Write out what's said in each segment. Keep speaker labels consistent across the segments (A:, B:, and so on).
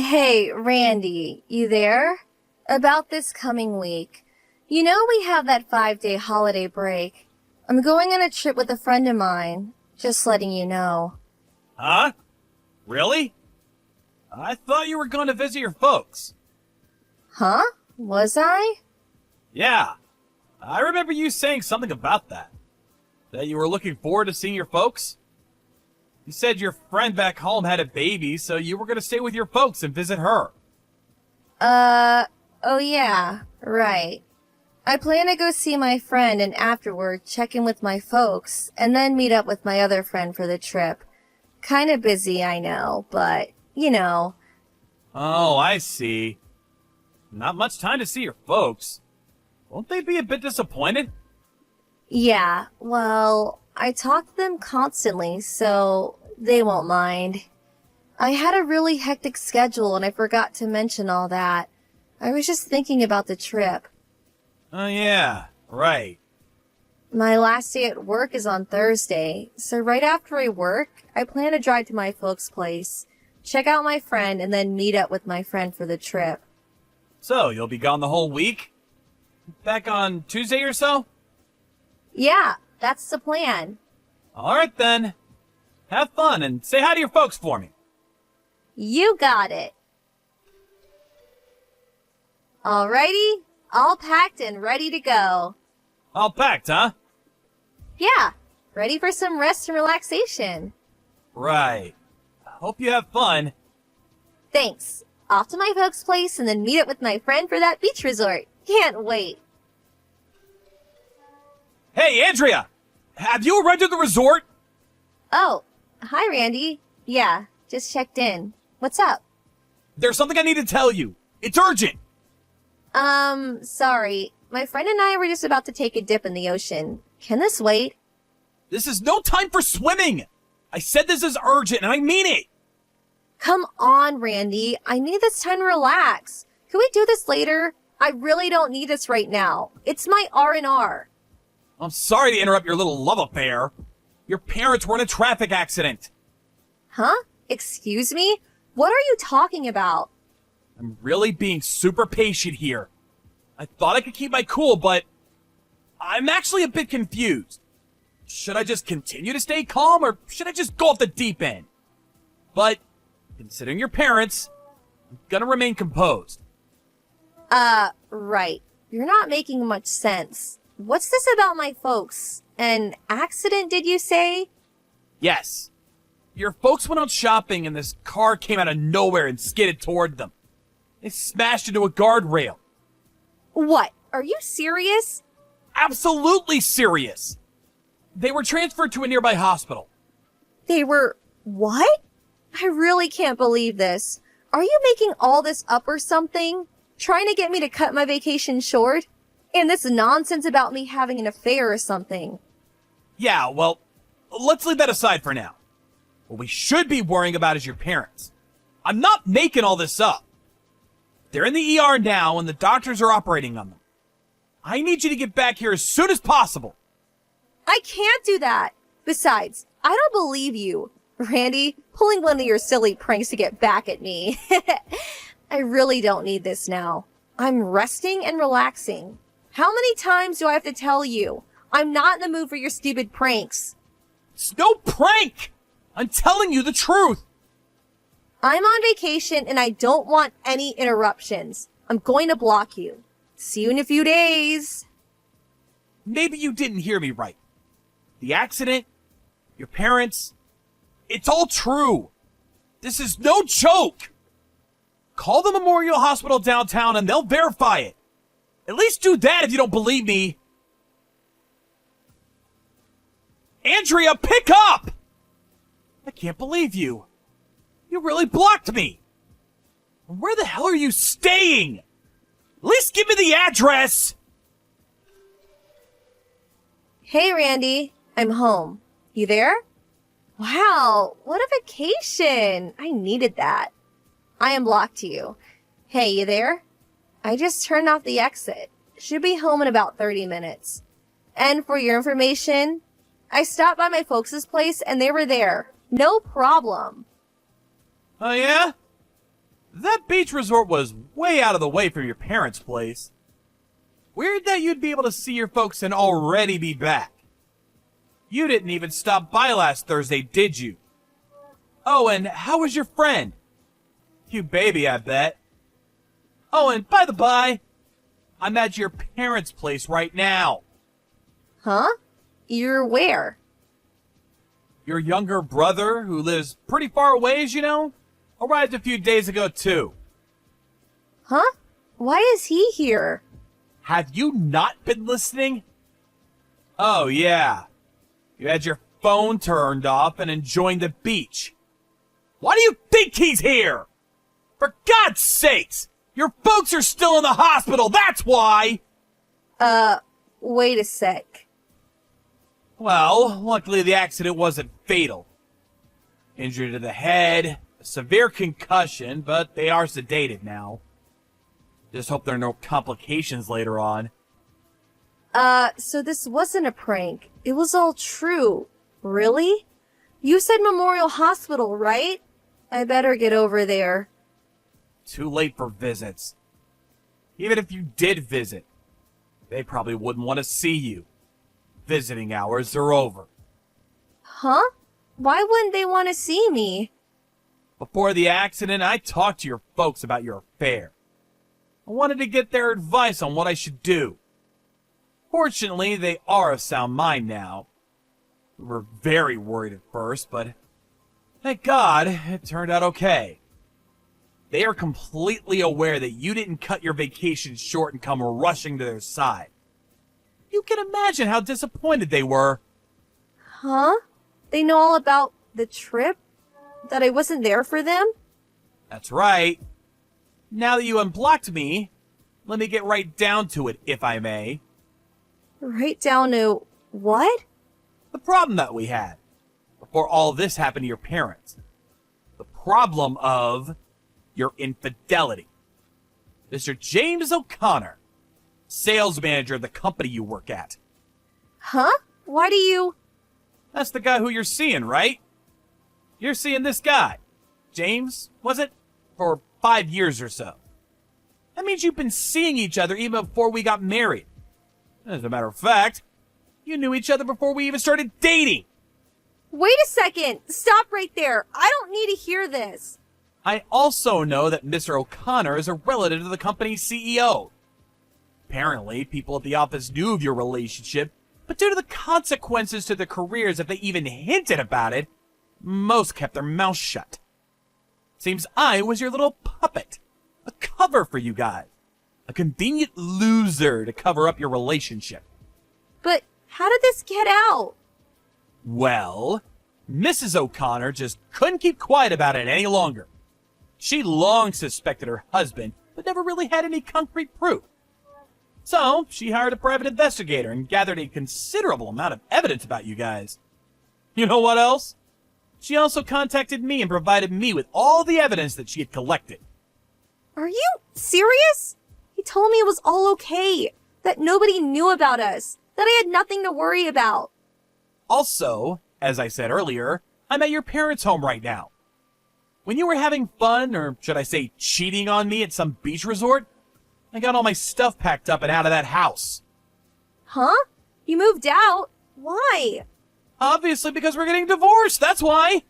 A: Hey, Randy, you there? About this coming week. You know we have that 5-day holiday break. I'm going on a trip with a friend of mine. Just letting you know.
B: Huh? Really? I thought you were going to visit your folks.
A: Huh? Was I?
B: Yeah. I remember you saying something about that. That you were looking forward to seeing your folks? You said your friend back home had a baby, so you were going to stay with your folks and visit her.
A: Oh yeah, right. I plan to go see my friend and afterward check in with my folks and then meet up with my other friend for the trip. Kinda busy, I know, but, you know.
B: Oh, I see. Not much time to see your folks. Won't they be a bit disappointed?
A: Yeah, well, I talk to them constantly, so they won't mind. I had a really hectic schedule and I forgot to mention all that. I was just thinking about the trip.
B: Oh, yeah, right.
A: My last day at work is on Thursday, so right after I work, I plan to drive to my folks' place, check out my friend, and then meet up with my friend for the trip.
B: So, you'll be gone the whole week? Back on Tuesday or so?
A: Yeah, that's the plan.
B: Alright then. Have fun and say hi to your folks for me.
A: You got it. Alrighty, all packed and ready to go.
B: All packed, huh?
A: Yeah, ready for some rest and relaxation.
B: Right. Hope you have fun.
A: Thanks. Off to my folks' place and then meet up with my friend for that beach resort. Can't wait.
B: Hey, Andrea! Have you arrived at the resort?
A: Oh, hi, Randy. Yeah, just checked in. What's up?
B: There's something I need to tell you. It's urgent.
A: Sorry. My friend and I were just about to take a dip in the ocean. Can this wait?
B: This is no time for swimming. I said this is urgent and I mean it.
A: Come on, Randy. I need this time to relax. Can we do this later? I really don't need this right now. It's my R&R.
B: I'm sorry to interrupt your little love affair. Your parents were in a traffic accident.
A: Huh? Excuse me? What are you talking about?
B: I'm really being super patient here. I thought I could keep my cool, but I'm actually a bit confused. Should I just continue to stay calm, or should I just go off the deep end? But, considering your parents, I'm gonna remain composed.
A: Right. You're not making much sense. What's this about my folks? An accident, did you say?
B: Yes. Your folks went out shopping and this car came out of nowhere and skidded toward them. They smashed into a guardrail.
A: What? Are you serious?
B: Absolutely serious. They were transferred to a nearby hospital.
A: They were... what? I really can't believe this. Are you making all this up or something? Trying to get me to cut my vacation short? And this nonsense about me having an affair or something.
B: Yeah, well, let's leave that aside for now. What we should be worrying about is your parents. I'm not making all this up. They're in the ER now and the doctors are operating on them. I need you to get back here as soon as possible.
A: I can't do that. Besides, I don't believe you. Randy, pulling one of your silly pranks to get back at me. I really don't need this now. I'm resting and relaxing. How many times do I have to tell you? I'm not in the mood for your stupid pranks.
B: It's no prank! I'm telling you the truth!
A: I'm on vacation and I don't want any interruptions. I'm going to block you. See you in a few days.
B: Maybe you didn't hear me right. The accident, your parents, it's all true. This is no joke. Call the Memorial Hospital downtown and they'll verify it. At least do that if you don't believe me. Andrea, pick up! I can't believe you. You really blocked me. Where the hell are you staying? At least give me the address.
A: Hey, Randy. I'm home. You there? Wow, what a vacation. I needed that. I unblocked you. Hey, you there? I just turned off the exit. Should be home in about 30 minutes. And for your information, I stopped by my folks' place and they were there. No problem.
B: Oh yeah? that beach resort was way out of the way from your parents' place. Weird that you'd be able to see your folks and already be back. You didn't even stop by last Thursday, did you? Oh, and how was your friend? Cute baby, I bet. Oh, and by the by, I'm at your parents' place right now.
A: Huh? You're where?
B: Your younger brother, who lives pretty far away, as you know, arrived a few days ago, too.
A: Huh? Why is he here?
B: Have you not been listening? Oh, yeah. You had your phone turned off and enjoying the beach. Why do you think he's here? For God's sakes! Your folks are still in the hospital, that's why!
A: Wait a sec.
B: Well, luckily the accident wasn't fatal. Injury to the head, a severe concussion, but they are sedated now. Just hope there are no complications later on.
A: So this wasn't a prank. It was all true. Really? You said Memorial Hospital, right? I better get over there.
B: Too late for visits. Even if you did visit, they probably wouldn't want to see you. Visiting hours are over.
A: Huh? Why wouldn't they want to see me?
B: Before the accident, I talked to your folks about your affair. I wanted to get their advice on what I should do. Fortunately, they are of sound mind now. We were very worried at first, but thank God it turned out okay. They are completely aware that you didn't cut your vacation short and come rushing to their side. You can imagine how disappointed they were.
A: Huh? They know all about the trip? That I wasn't there for them?
B: That's right. Now that you unblocked me, let me get right down to it, if I may.
A: Right down to what?
B: The problem that we had before all this happened to your parents. The problem of your infidelity. Mr. James O'Connor, sales manager of the company you work at.
A: Huh? Why do you...
B: That's the guy who you're seeing, right? You're seeing this guy. James, was it? For 5 years or so. That means you've been seeing each other even before we got married. As a matter of fact, you knew each other before we even started dating.
A: Wait a second! Stop right there! I don't need to hear this!
B: I also know that Mr. O'Connor is a relative of the company's CEO. Apparently, people at the office knew of your relationship, but due to the consequences to their careers if they even hinted about it, most kept their mouths shut. Seems I was your little puppet. A cover for you guys. A convenient loser to cover up your relationship.
A: But how did this get out?
B: Well, Mrs. O'Connor just couldn't keep quiet about it any longer. She long suspected her husband, but never really had any concrete proof. So, she hired a private investigator and gathered a considerable amount of evidence about you guys. You know what else? She also contacted me and provided me with all the evidence that she had collected.
A: Are you serious? He told me it was all okay, that nobody knew about us, that I had nothing to worry about.
B: Also, as I said earlier, I'm at your parents' home right now. When you were having fun, or should I say cheating on me at some beach resort, I got all my stuff packed up and out of that house.
A: Huh? You moved out? Why?
B: Obviously because we're getting divorced, that's why!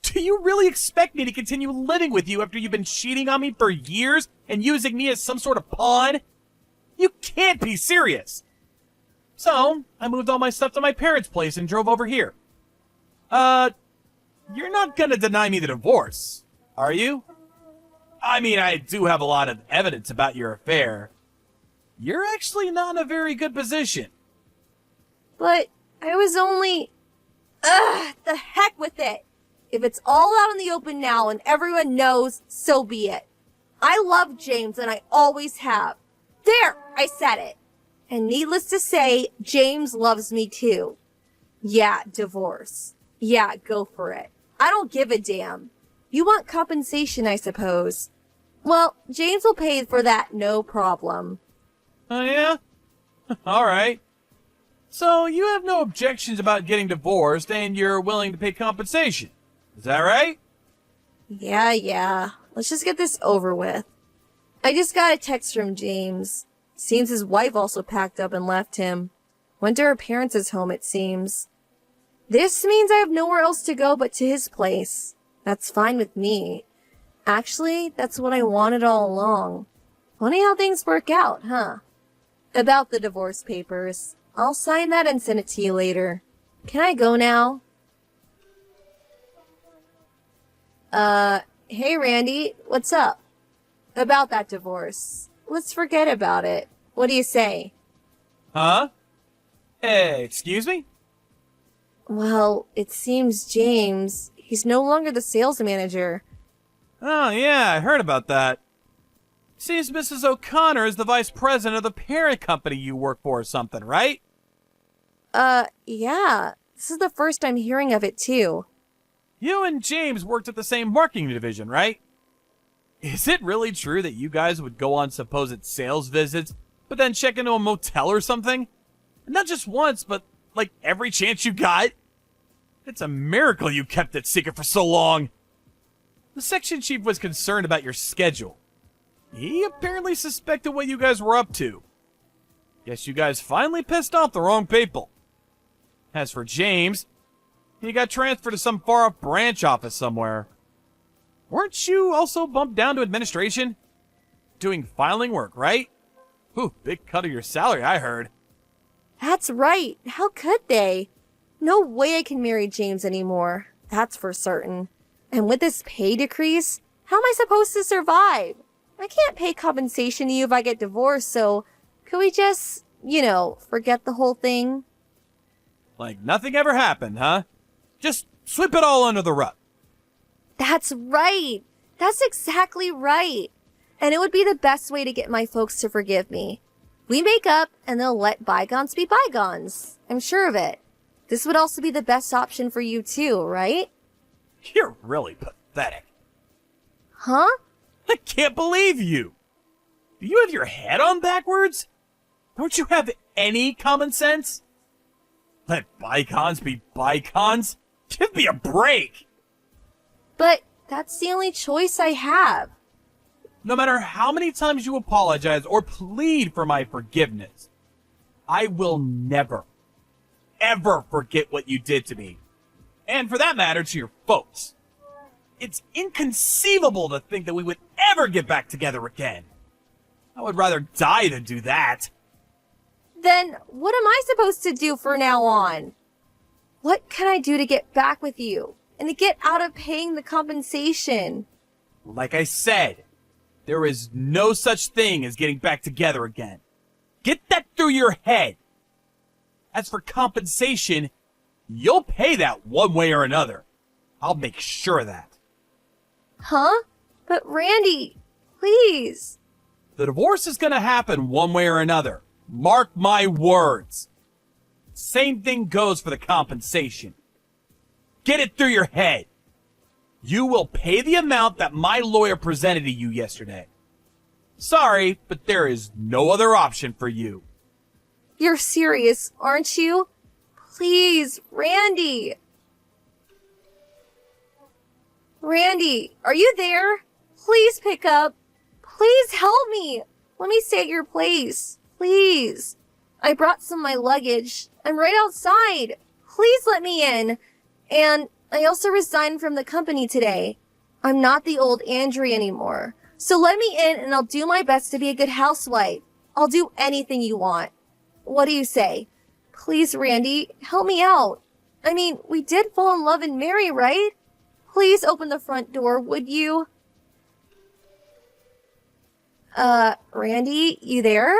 B: Do you really expect me to continue living with you after you've been cheating on me for years and using me as some sort of pawn? You can't be serious! So, I moved all my stuff to my parents' place and drove over here. You're not gonna deny me the divorce, are you? I mean, I do have a lot of evidence about your affair. You're actually not in a very good position.
A: But I was only... Ugh, the heck with it. If it's all out in the open now and everyone knows, so be it. I love James and I always have. There, I said it. And needless to say, James loves me too. Yeah, divorce. Yeah, go for it. I don't give a damn. You want compensation, I suppose. Well, James will pay for that, no problem.
B: Oh, yeah? Alright. So, you have no objections about getting divorced and you're willing to pay compensation. Is that right?
A: Yeah. let's just get this over with. I just got a text from James. Seems his wife also packed up and left him. Went to her parents' home, it seems. This means I have nowhere else to go but to his place. That's fine with me. Actually, that's what I wanted all along. Funny how things work out, huh? About the divorce papers. I'll sign that and send it to you later. Can I go now? Hey Randy, what's up? About that divorce. Let's forget about it. What do you say?
B: Huh? Hey, excuse me?
A: Well, it seems James, he's no longer the sales manager.
B: Oh, yeah, I heard about that. Seems Mrs. O'Connor is the vice president of the parent company you work for or something, right?
A: Yeah. This is the first I'm hearing of it, too.
B: You and James worked at the same marketing division, right? Is it really true that you guys would go on supposed sales visits, but then check into a motel or something? Not just once, but like every chance you got? It's a miracle you kept it secret for so long. The section chief was concerned about your schedule. He apparently suspected what you guys were up to. Guess you guys finally pissed off the wrong people. As for James, he got transferred to some far-off branch office somewhere. Weren't you also bumped down to administration? Doing filing work, right? Ooh, big cut of your salary, I heard.
A: That's right. How could they? No way I can marry James anymore. That's for certain. And with this pay decrease, how am I supposed to survive? I can't pay compensation to you if I get divorced, so could we just, forget the whole thing?
B: Like nothing ever happened, huh? Just sweep it all under the rug.
A: That's right. That's exactly right. And it would be the best way to get my folks to forgive me. We make up and they'll let bygones be bygones. I'm sure of it. This would also be the best option for you too, right?
B: You're really pathetic.
A: Huh?
B: I can't believe you. Do you have your head on backwards? Don't you have any common sense? Let bygones be bygones? Give me a break.
A: But that's the only choice I have.
B: No matter how many times you apologize or plead for my forgiveness, I will never, ever forget what you did to me. And for that matter, to your folks. It's inconceivable to think that we would ever get back together again. I would rather die than do that.
A: Then what am I supposed to do from now on? What can I do to get back with you and to get out of paying the compensation?
B: Like I said, there is no such thing as getting back together again. Get that through your head. As for compensation, you'll pay that one way or another. I'll make sure of that.
A: Huh? But Randy, please.
B: The divorce is gonna happen one way or another. Mark my words. Same thing goes for the compensation. Get it through your head. You will pay the amount that my lawyer presented to you yesterday. Sorry, but there is no other option for you.
A: You're serious, aren't you? Please, Randy. Randy, are you there? Please pick up. Please help me. Let me stay at your place. Please. I brought some of my luggage. I'm right outside. Please let me in. And I also resigned from the company today. I'm not the old Andrea anymore. So let me in and I'll do my best to be a good housewife. I'll do anything you want. What do you say? Please, Randy, help me out. I mean, we did fall in love and marry, right? Please open the front door, would you? Randy, you there?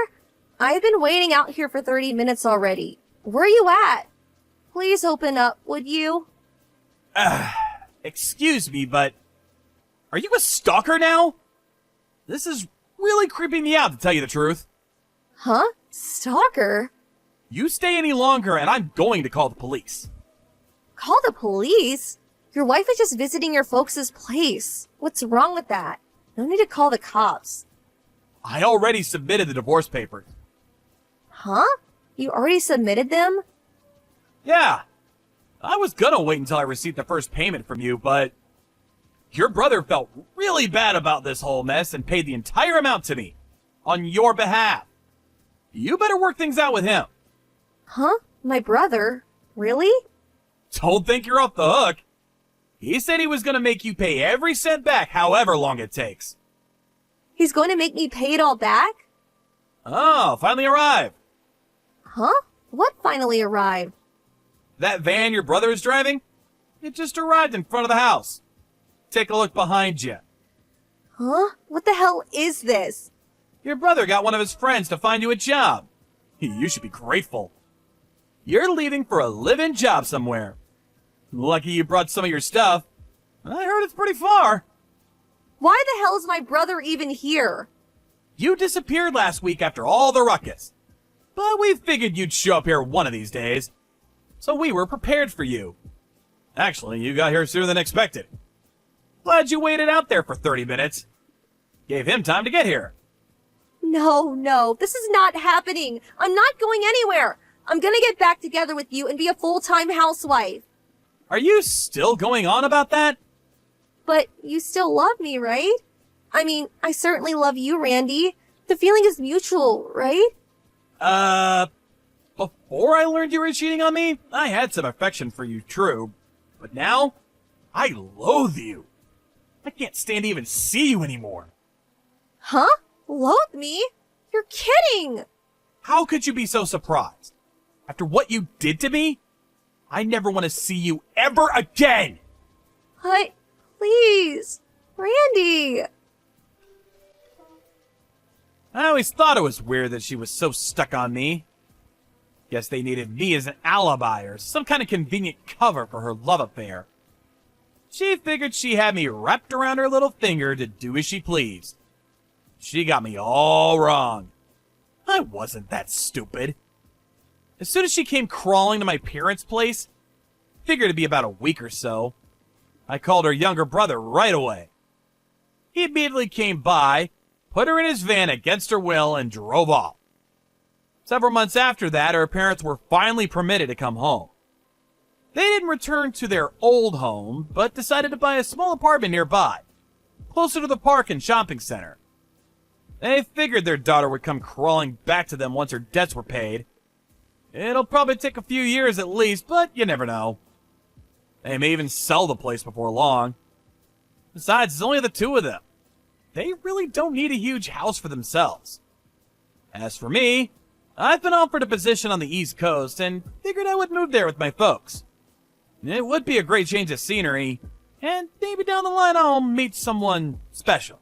A: I've been waiting out here for 30 minutes already. Where are you at? Please open up, would you?
B: Excuse me, but are you a stalker now? This is really creeping me out, to tell you the truth.
A: Huh? Stalker?
B: You stay any longer and I'm going to call the police.
A: Call the police? Your wife is just visiting your folks' place. What's wrong with that? No need to call the cops.
B: I already submitted the divorce papers.
A: Huh? You already submitted them?
B: Yeah. I was gonna wait until I received the first payment from you, but Your brother felt really bad about this whole mess and paid the entire amount to me. On your behalf. You better work things out with him.
A: Huh? My brother? Really?
B: Don't think you're off the hook. He said he was going to make you pay every cent back however long it takes.
A: He's going to make me pay it all back?
B: Oh, finally arrived.
A: Huh? What finally arrived?
B: That van your brother is driving? It just arrived in front of the house. Take a look behind you.
A: Huh? What the hell is this?
B: Your brother got one of his friends to find you a job. You should be grateful. You're leaving for a live-in job somewhere. Lucky you brought some of your stuff. I heard it's pretty far.
A: Why the hell is my brother even here?
B: You disappeared last week after all the ruckus. But we figured you'd show up here one of these days. So we were prepared for you. Actually, you got here sooner than expected. Glad you waited out there for 30 minutes. Gave him time to get here.
A: No, this is not happening. I'm not going anywhere. I'm gonna get back together with you and be a full-time housewife.
B: Are you still going on about that?
A: But you still love me, right? I mean, I certainly love you, Randy. The feeling is mutual, right?
B: Before I learned you were cheating on me, I had some affection for you, true. But now, I loathe you. I can't stand to even see you anymore.
A: Huh? Loathe me? You're kidding!
B: How could you be so surprised? After what you did to me, I never want to see you ever again!
A: Please, Randy!
B: I always thought it was weird that she was so stuck on me. Guess they needed me as an alibi or some kind of convenient cover for her love affair. She figured she had me wrapped around her little finger to do as she pleased. She got me all wrong. I wasn't that stupid. As soon as she came crawling to my parents' place, figured it'd be about a week or so, I called her younger brother right away. He immediately came by, put her in his van against her will, and drove off. Several months after that, her parents were finally permitted to come home. They didn't return to their old home, but decided to buy a small apartment nearby, closer to the park and shopping center. They figured their daughter would come crawling back to them once her debts were paid. It'll probably take a few years at least, but you never know. They may even sell the place before long. Besides, it's only the two of them. They really don't need a huge house for themselves. As for me, I've been offered a position on the East Coast and figured I would move there with my folks. It would be a great change of scenery, and maybe down the line I'll meet someone special.